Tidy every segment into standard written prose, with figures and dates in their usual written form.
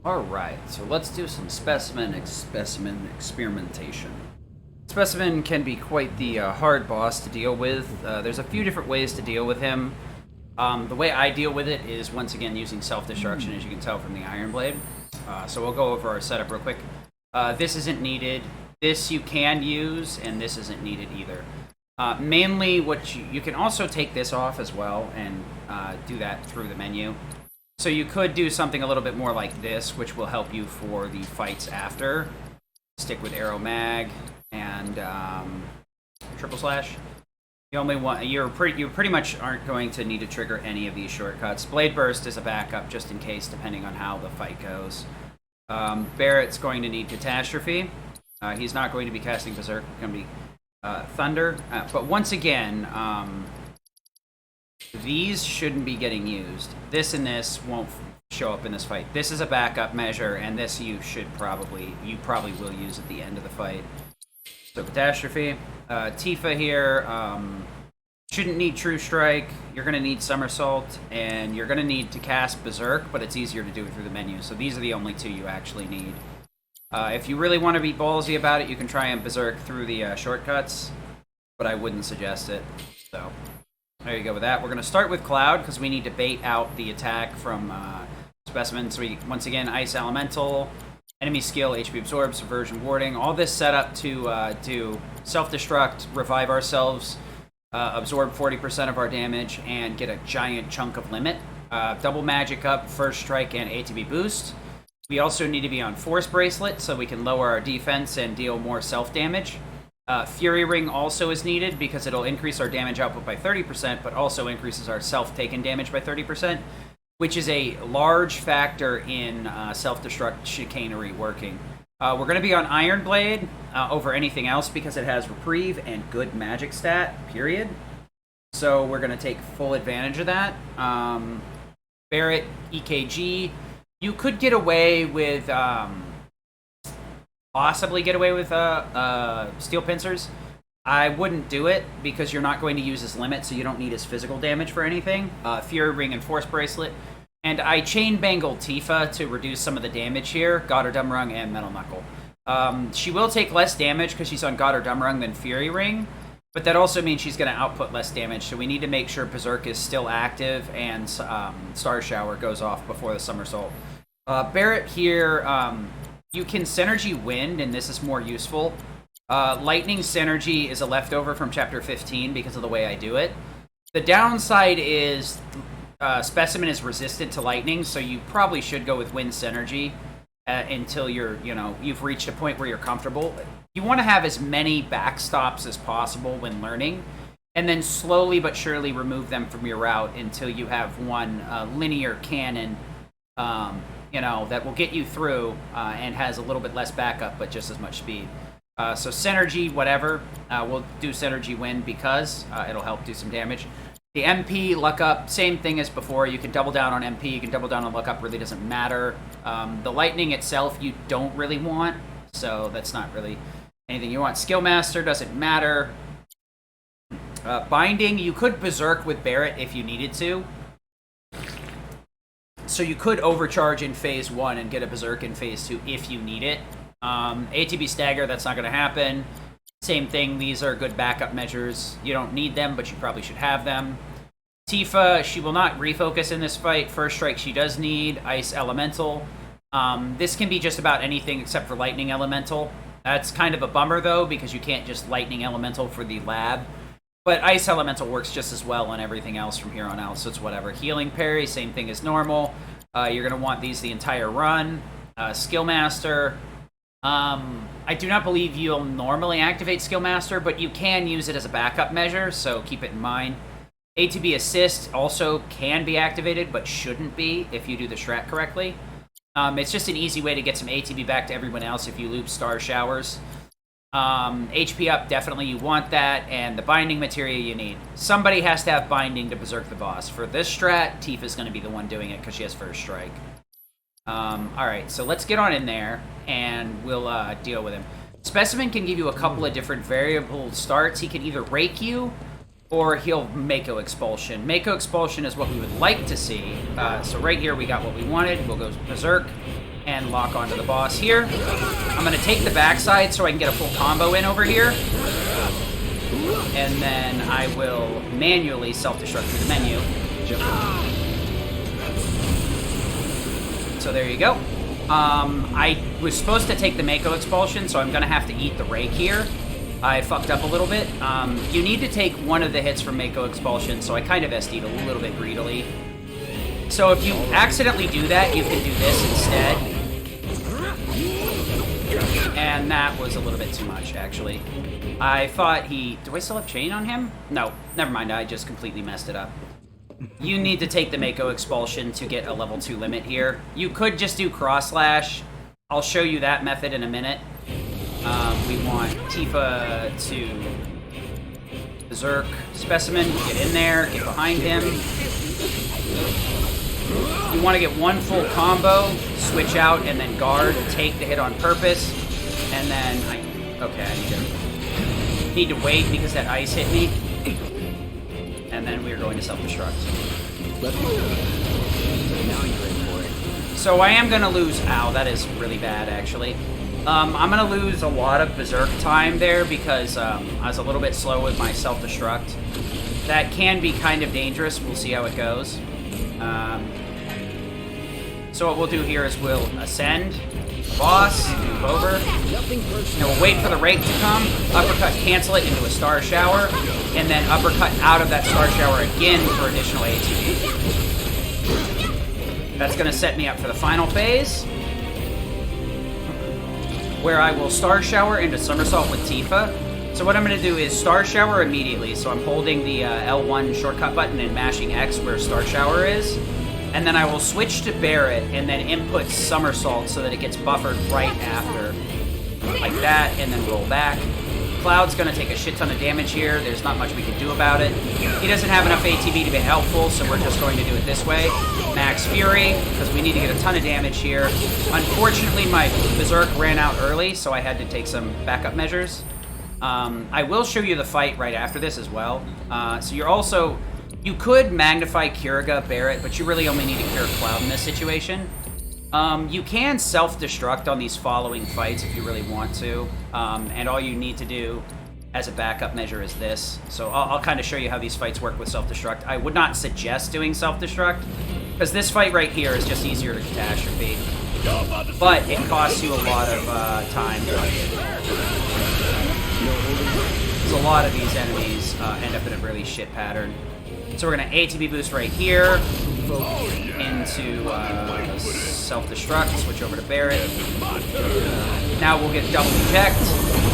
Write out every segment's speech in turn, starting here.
Alright, so let's do some specimen experimentation. Specimen can be quite the hard boss to deal with. There's a few different ways to deal with him. The way I deal with it is, once again, using self-destruction, as you can tell from the Iron Blade. So we'll go over our setup real quick. This isn't needed. This you can use, and this isn't needed either. Mainly, what you can also take this off as well, and do that through the menu. So you could do something a little bit more like this, which will help you for the fights after. Stick with Arrow Mag and Triple Slash. You only want you pretty much aren't going to need to trigger any of these shortcuts. Blade Burst is a backup just in case, depending on how the fight goes. Barrett's going to need Catastrophe. He's not going to be casting Berserk. It's going to be Thunder. But once again, these shouldn't be getting used. This and this won't show up in this fight. This is a backup measure, and this you probably will use at the end of the fight. So Catastrophe. Tifa here shouldn't need True Strike. You're going to need Somersault, and you're going to need to cast Berserk, but it's easier to do it through the menu. So these are the only two you actually need. If you really want to be ballsy about it, you can try and Berserk through the shortcuts, but I wouldn't suggest it. So there you go with that. We're going to start with Cloud, because we need to bait out the attack from Specimen. So once again, Ice Elemental, enemy skill, HP Absorb, Subversion Warding. All this set up to do Self-Destruct, revive ourselves, absorb 40% of our damage, and get a giant chunk of limit. Double Magic Up, First Strike, and ATB Boost. We also need to be on Force Bracelet, so we can lower our defense and deal more self-damage. Fury Ring also is needed because it'll increase our damage output by 30%, but also increases our self-taken damage by 30%, which is a large factor in self-destruct chicanery working. We're going to be on Iron Blade over anything else because it has Reprieve and good magic stat, period. So we're going to take full advantage of that. Barrett, EKG. You could get away with... possibly get away with Steel Pincers. I wouldn't do it because you're not going to use his limit, so you don't need his physical damage for anything. Fury Ring and Force Bracelet. And I Chain Bangle Tifa to reduce some of the damage here. Gotterdammerung and Metal Knuckle. She will take less damage because she's on Gotterdammerung than Fury Ring, but that also means she's going to output less damage, so we need to make sure Berserk is still active and Star Shower goes off before the Somersault. Barrett here... you can Synergy Wind, and this is more useful. Lightning Synergy is a leftover from Chapter 15 because of the way I do it. The downside is Specimen is resistant to lightning, so you probably should go with Wind Synergy until you've reached a point where you're comfortable. You want to have as many backstops as possible when learning, and then slowly but surely remove them from your route until you have one linear cannon that will get you through and has a little bit less backup, but just as much speed. So Synergy, whatever. We'll do Synergy Wind because it'll help do some damage. The MP, Luck Up, same thing as before. You can double down on MP, you can double down on Luck Up, really doesn't matter. The Lightning itself you don't really want, so that's not really anything you want. Skill Master doesn't matter. Binding, you could Berserk with Barrett if you needed to. So you could overcharge in Phase 1 and get a Berserk in Phase 2 if you need it. ATB Stagger, that's not going to happen. Same thing, these are good backup measures. You don't need them, but you probably should have them. Tifa, she will not refocus in this fight. First Strike she does need. Ice Elemental. This can be just about anything except for Lightning Elemental. That's kind of a bummer, though, because you can't just Lightning Elemental for the lab. But Ice Elemental works just as well on everything else from here on out, so it's whatever. Healing Parry, same thing as normal. You're going to want these the entire run. Skill Master. I do not believe you'll normally activate Skill Master, but you can use it as a backup measure, so keep it in mind. ATB Assist also can be activated, but shouldn't be if you do the strat correctly. It's just an easy way to get some ATB back to everyone else if you loop Star Showers. HP up, definitely you want that, and the binding materia you need. Somebody has to have binding to Berserk the boss. For this strat, Tifa's going to be the one doing it because she has First Strike. Alright, so let's get on in there, and we'll deal with him. Specimen can give you a couple of different variable starts. He can either rake you, or he'll Mako Expulsion. Mako Expulsion is what we would like to see. So right here we got what we wanted. We'll go Berserk. and lock onto the boss here. I'm going to take the backside so I can get a full combo in over here. And then I will manually self-destruct through the menu. So there you go. I was supposed to take the Mako Expulsion, so I'm going to have to eat the Rake here. I fucked up a little bit. You need to take one of the hits from Mako Expulsion, so I kind of SD'd a little bit greedily. So if you accidentally do that, you can do this instead. And that was a little bit too much, actually. I thought he... Do I still have chain on him? No, never mind. I just completely messed it up. You need to take the Mako Expulsion to get a level 2 limit here. You could just do Cross Slash. I'll show you that method in a minute. We want Tifa to Berserk Specimen. Get in there. Get behind him. You want to get one full combo. Switch out and then guard. Take the hit on purpose. And then okay, I need to wait because that ice hit me. And then we are going to self-destruct. Now you're in for it. So I am going to lose... Ow, that is really bad, actually. I'm going to lose a lot of Berserk time there because I was a little bit slow with my self-destruct. That can be kind of dangerous. We'll see how it goes. So what we'll do here is we'll ascend, boss, move over, and we'll wait for the Rake to come, uppercut, cancel it into a Star Shower, and then uppercut out of that Star Shower again for additional ATB. That's going to set me up for the final phase, where I will Star Shower into Somersault with Tifa. So what I'm going to do is Star Shower immediately, so I'm holding the L1 shortcut button and mashing X where Star Shower is. And then I will switch to Barret and then input Somersault so that it gets buffered right after. Like that, and then roll back. Cloud's going to take a shit ton of damage here. There's not much we can do about it. He doesn't have enough ATB to be helpful, so we're just going to do it this way. Max Fury, because we need to get a ton of damage here. Unfortunately, my Berserk ran out early, so I had to take some backup measures. I will show you the fight right after this as well. So you're also... You could magnify Kiriga, Barret, but you really only need to cure Cloud in this situation. You can self-destruct on these following fights if you really want to, and all you need to do as a backup measure is this. So I'll kind of show you how these fights work with self-destruct. I would not suggest doing self-destruct, because this fight right here is just easier to catastrophe, but it costs you a lot of time. Because a lot of these enemies end up in a really shit pattern. So we're going to ATB boost right here into self-destruct, switch over to Barret. Now we'll get double eject.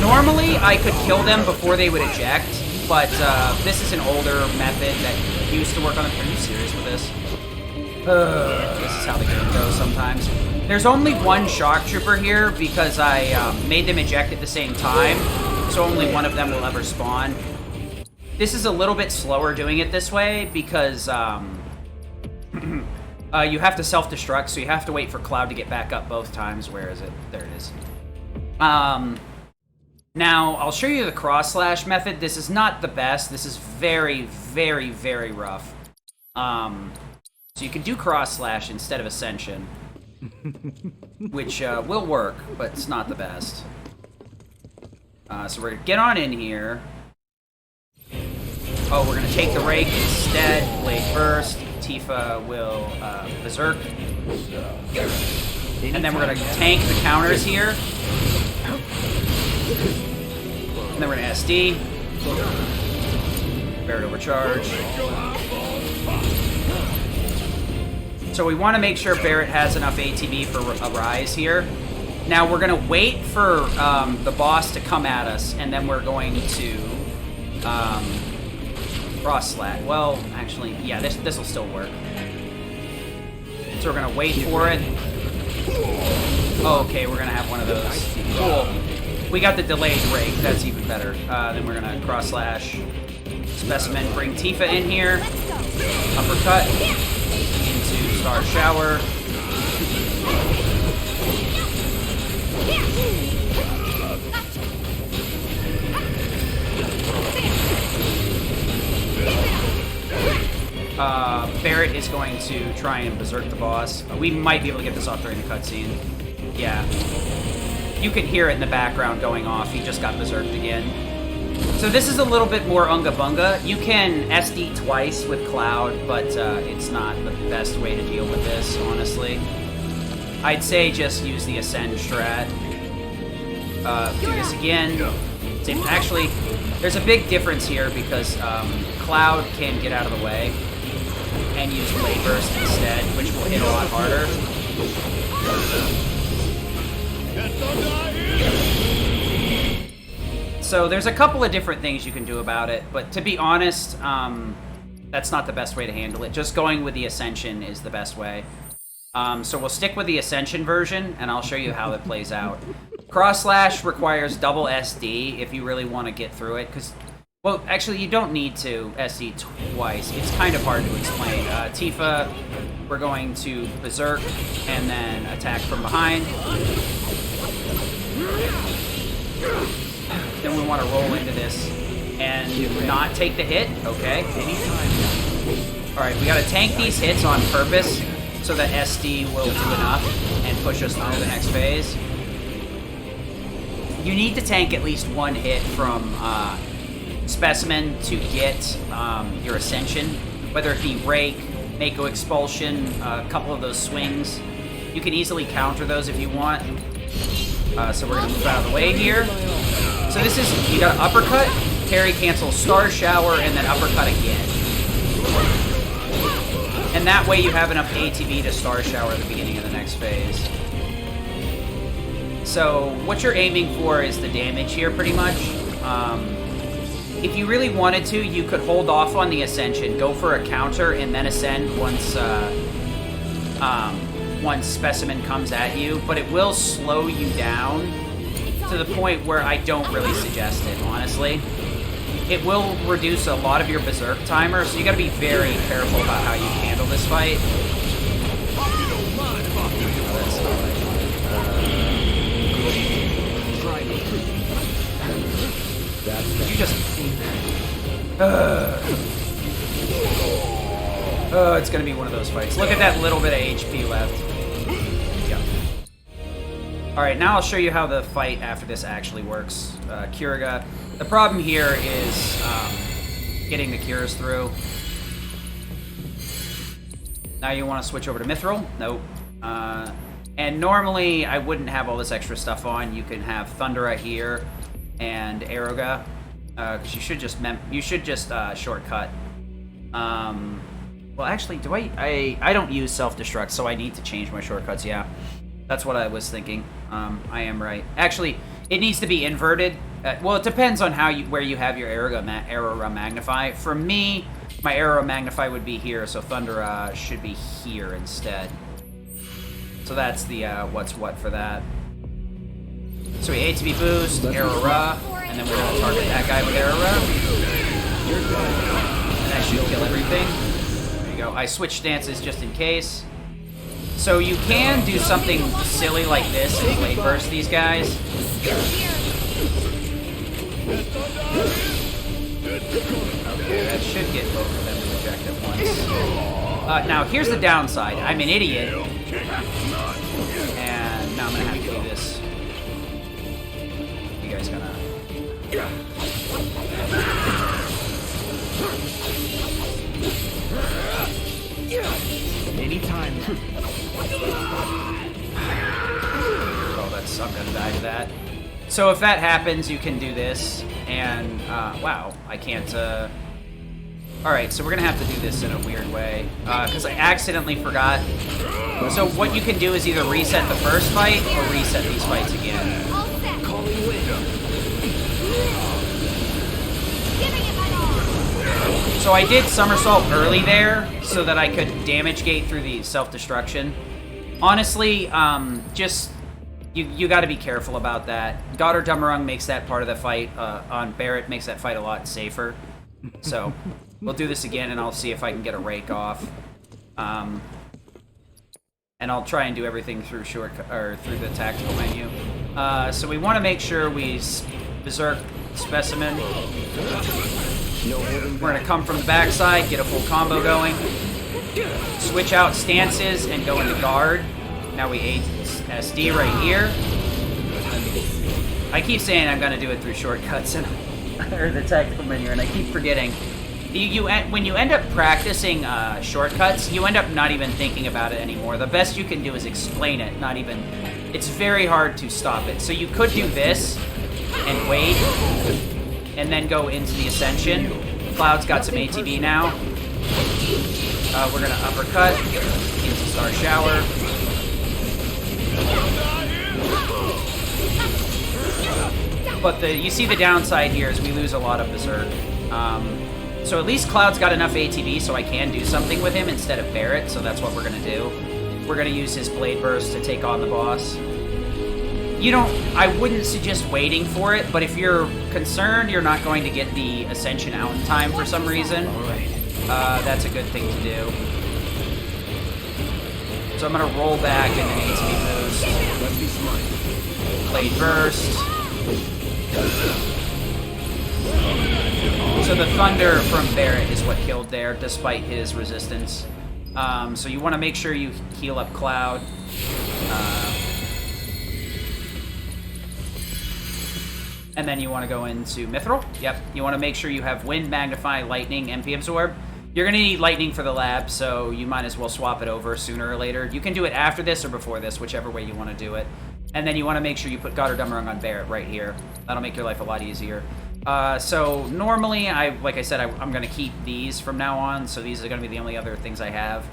Normally I could kill them before they would eject, but this is an older method that used to work on them. Are you serious with this? This is how the game goes sometimes. There's only one shock trooper here because I made them eject at the same time, so only one of them will ever spawn. This is a little bit slower doing it this way because you have to self-destruct, so you have to wait for Cloud to get back up both times. Where is it? There it is. Now, I'll show you the cross-slash method. This is not the best. This is very, very, very rough. So you can do cross-slash instead of Ascension, which will work, but it's not the best. So we're going to get on in here. Oh, we're going to take the Rake instead. Blade Burst. Tifa will Berserk. And then we're going to tank the counters here. And then we're going to SD. Barret overcharge. So we want to make sure Barret has enough ATB for a rise here. Now we're going to wait for the boss to come at us, and then we're going to... cross-slat. Well, actually, yeah, this will still work. So we're gonna wait for it. Oh, okay, we're gonna have one of those. Cool. We got the delayed Rake. That's even better. Then we're gonna cross-slash Specimen. Bring Tifa in here. Uppercut into Star Shower. Barret is going to try and berserk the boss. We might be able to get this off during the cutscene. Yeah. You can hear it in the background going off. He just got berserked again. So this is a little bit more unga bunga. You can SD twice with Cloud, but it's not the best way to deal with this, honestly. I'd say just use the Ascend strat. Do this again. Actually, there's a big difference here because Cloud can get out of the way and use Blade Burst instead, which will hit a lot harder. So there's a couple of different things you can do about it, but to be honest, that's not the best way to handle it. Just going with the Ascension is the best way. So we'll stick with the Ascension version, and I'll show you how it plays out. Cross Slash requires double SD if you really want to get through it, because, well, actually, you don't need to SD twice. It's kind of hard to explain. Tifa, we're going to Berserk, and then attack from behind. Then we want to roll into this and not take the hit. Okay. Alright, we got to tank these hits on purpose so that SD will do enough and push us through the next phase. You need to tank at least one hit from Specimen to get your Ascension, whether it be Rake, Mako Expulsion, a couple of those swings. You can easily counter those if you want. So we're going to move out of the way here. So this is, you got uppercut, parry, cancel, Star Shower, and then uppercut again. And that way you have enough ATB to Star Shower at the beginning of the next phase. So what you're aiming for is the damage here, pretty much. If you really wanted to, you could hold off on the Ascension, go for a counter, and then Ascend once once Specimen comes at you, but it will slow you down to the point where I don't really suggest it, honestly. It will reduce a lot of your Berserk timer, so you gotta be very careful about how you handle this fight. You just... it's gonna be one of those fights. Look at that little bit of HP left. Yeah. Alright, now I'll show you how the fight after this actually works. Kiriga. The problem here is getting the cures through. Now you want to switch over to Mithril? Nope. And normally I wouldn't have all this extra stuff on. You can have Thundera here and Aeroga. Because you should just shortcut. Well, actually, do I don't use self-destruct, so I need to change my shortcuts, yeah. That's what I was thinking. I am right. Actually, it needs to be inverted. Well, it depends on where you have your Aero Magnify. For me, my Aero Magnify would be here, so Thundera should be here instead. So that's the what's what for that. So we ATB boost, Aero Ra, and then we're going to target that guy with Aero Ra. And that should kill everything. There you go. I switch stances just in case. So you can do something silly like this and Blade Burst these guys. Okay, that should get both of them to reject at once. Now, here's the downside. I'm an idiot. And now I'm going to have to do this. You guys gonna... Anytime. Oh, that's... I'm gonna die to that. So if that happens, you can do this. And, wow, I can't, Alright, so we're gonna have to do this in a weird way. Because I accidentally forgot. So what you can do is either reset the first fight or reset these fights again. So I did somersault early there so that I could damage gate through the self-destruction. Honestly, just you got to be careful about that. Daughter Dumarung makes that part of the fight on Barrett makes that fight a lot safer. So we'll do this again, and I'll see if I can get a rake off. And I'll try and do everything through through the tactical menu. So we want to make sure we berserk Specimen. We're gonna come from the backside, get a full combo going. switch out stances and go into guard. Now we SD right here. I keep saying I'm gonna do it through shortcuts and or the tactical menu, and I keep forgetting. When you end up practicing shortcuts, you end up not even thinking about it anymore. The best you can do is explain it, not even. It's very hard to stop it. So you could do this and wait, and then go into the Ascension. Cloud's got some ATB now. We're gonna uppercut into Star Shower. But you see the downside here is we lose a lot of Berserk. So at least Cloud's got enough ATB so I can do something with him instead of Barret, so that's what we're gonna do. We're gonna use his Blade Burst to take on the boss. I wouldn't suggest waiting for it, but if you're concerned you're not going to get the Ascension out in time for some reason, that's a good thing to do. So I'm gonna roll back and then ATB boost. Let's be smart. Blade Burst. So the Thunder from Barret is what killed there, despite his resistance. So you want to make sure you heal up Cloud. And then you want to go into Mithril. Yep. You want to make sure you have Wind, Magnify, Lightning, MP Absorb. You're going to need Lightning for the lab, so you might as well swap it over sooner or later. You can do it after this or before this, whichever way you want to do it. And then you want to make sure you put God or Dummerung on Barret right here. That'll make your life a lot easier. So normally, like I said, I'm going to keep these from now on, so these are going to be the only other things I have.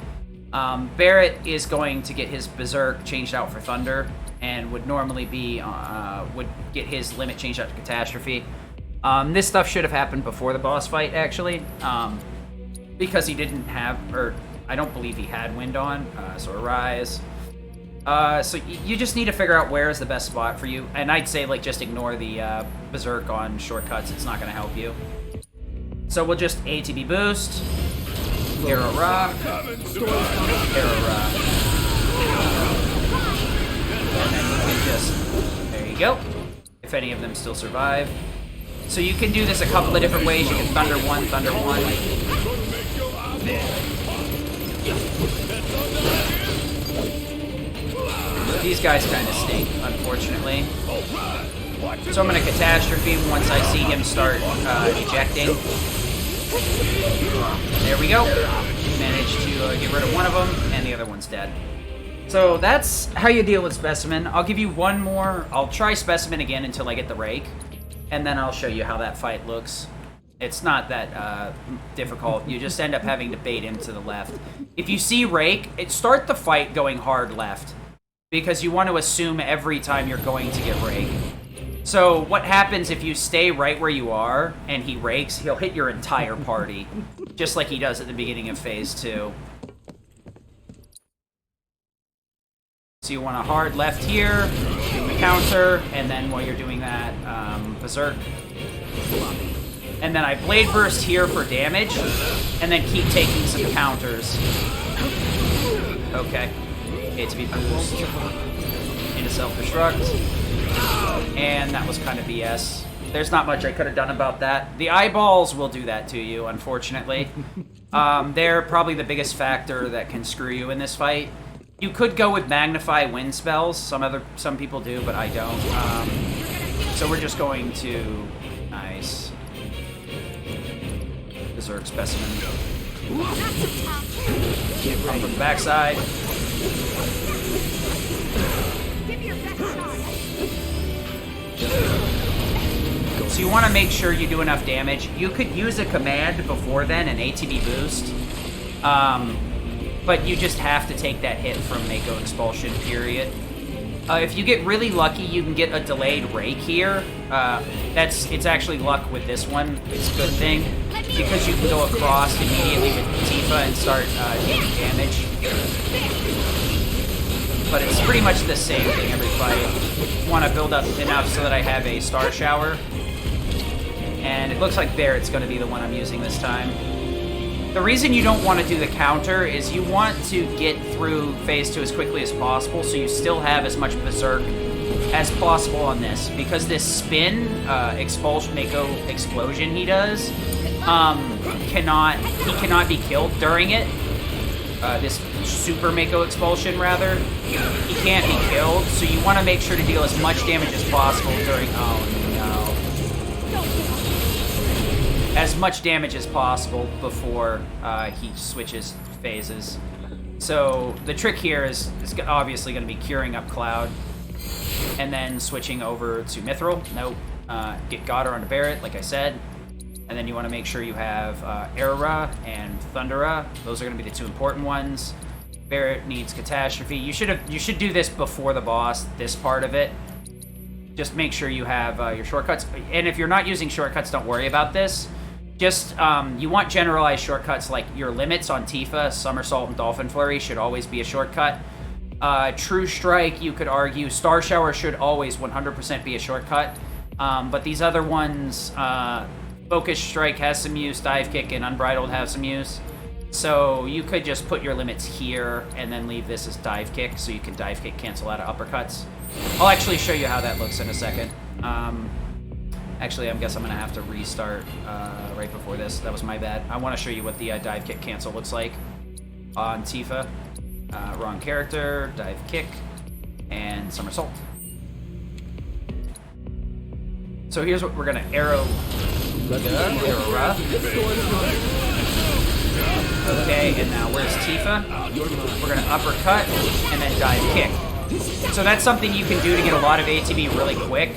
Barret is going to get his Berserk changed out for Thunder, and would normally be, would get his limit changed out to Catastrophe. This stuff should have happened before the boss fight, actually, because he didn't have, or I don't believe he had Wind on, so Arise. So you just need to figure out where is the best spot for you, and I'd say like just ignore the Berserk on shortcuts. It's not going to help you. So we'll just ATB boost, Hero Rock, Hero Rock, and then you can just, there you go, if any of them still survive. So you can do this a couple of different ways. You can Thunder 1, Thunder 1. These guys kind of stink, unfortunately. So I'm going to Catastrophe him once I see him start ejecting. There we go. Managed to get rid of one of them, and the other one's dead. So that's how you deal with Specimen. I'll give you one more. I'll try Specimen again until I get the Rake, and then I'll show you how that fight looks. It's not that difficult. You just end up having to bait him to the left. If you see Rake, start the fight going hard left, because you want to assume every time you're going to get Rake. So what happens if you stay right where you are and he rakes, he'll hit your entire party, just like he does at the beginning of Phase 2. So you want a hard left here, do the counter, and then while you're doing that, Berserk. And then I Blade Burst here for damage, and then keep taking some counters. Okay. ATB boost into self-destruct. And that was kind of BS. There's not much I could have done about that. The eyeballs will do that to you, unfortunately. They're probably the biggest factor that can screw you in this fight. You could go with Magnify Wind spells. Some people do, but I don't. So we're just going to... Nice. Berserk Specimen. From the backside. So you want to make sure you do enough damage. You could use a command before then, an ATB boost. But you just have to take that hit from Mako Expulsion, period. If you get really lucky, you can get a delayed Rake here. It's actually luck with this one. It's a good thing, because you can go across immediately with Tifa and start taking damage. But it's pretty much the same thing every fight. Want to build up enough so that I have a Star Shower. And it looks like Barret's going to be the one I'm using this time. The reason you don't want to do the counter is you want to get through Phase 2 as quickly as possible, so you still have as much Berserk as possible on this. Because this spin, Mako Explosion he does, he cannot be killed during it. this super Mako expulsion, rather, he can't be killed, so you want to make sure to deal as much damage as possible during... Oh, no. As much damage as possible before he switches phases. So the trick here is obviously going to be curing up Cloud, and then switching over to Mithril. Nope. Get Godder onto Barret, like I said. And then you want to make sure you have Erra and Thundera. Those are going to be the two important ones. Barret needs Catastrophe. You should do this before the boss, this part of it. Just make sure you have your shortcuts. And if you're not using shortcuts, don't worry about this. Just, you want generalized shortcuts like your limits on Tifa, Somersault, and Dolphin Flurry should always be a shortcut. True Strike, you could argue. Star Shower should always 100% be a shortcut. But these other ones, Focus Strike has some use, Dive Kick and Unbridled have some use. So you could just put your limits here and then leave this as Dive Kick, so you can Dive Kick cancel out of uppercuts. I'll actually show you how that looks in a second. Actually, I guess I'm going to have to restart right before this. That was my bad. I want to show you what the Dive Kick cancel looks like on Tifa. Wrong character, Dive Kick, and Somersault. So here's what we're going to arrow. Arrow. Okay, and now where's Tifa? We're going to uppercut and then dive kick. So that's something you can do to get a lot of ATB really quick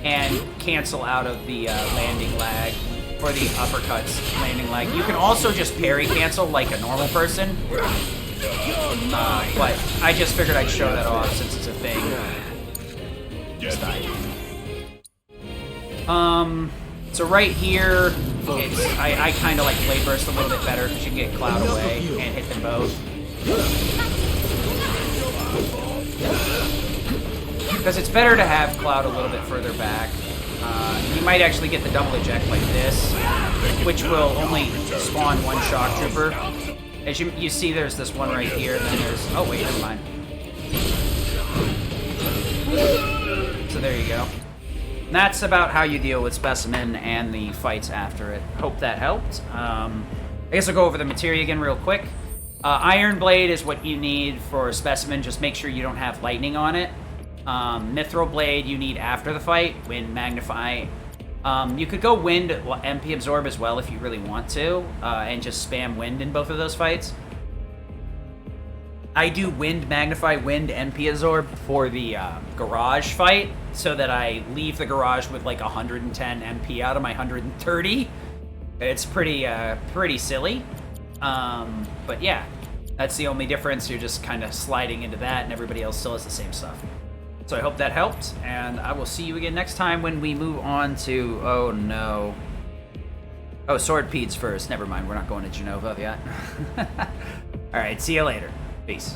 and cancel out of the landing lag, or the uppercuts landing lag. You can also just parry cancel like a normal person. But I just figured I'd show that off since it's a thing. Just dive. So right here, I kind of like Blade Burst a little bit better because you can get Cloud away and hit them both. Because it's better to have Cloud a little bit further back. You might actually get the double eject like this, which will only spawn one Shock Trooper. As you see, there's this one right here, and then there's... Oh, wait, never mind. So there you go. And that's about how you deal with Specimen and the fights after it. Hope that helped. I guess I'll go over the materia again real quick. Iron Blade is what you need for Specimen. Just make sure you don't have lightning on it. Mithril Blade you need after the fight. Wind Magnify. You could go Wind MP Absorb as well if you really want to, and just spam Wind in both of those fights. I do Wind Magnify, Wind MP Absorb for the Garage fight, so that I leave the Garage with like 110 MP out of my 130. It's pretty silly. But yeah, that's the only difference. You're just kind of sliding into that, and everybody else still has the same stuff. So I hope that helped, and I will see you again next time when we move on to... Oh, no. Oh, Sword Peds first. Never mind, we're not going to Genova yet. Alright, see you later. Peace.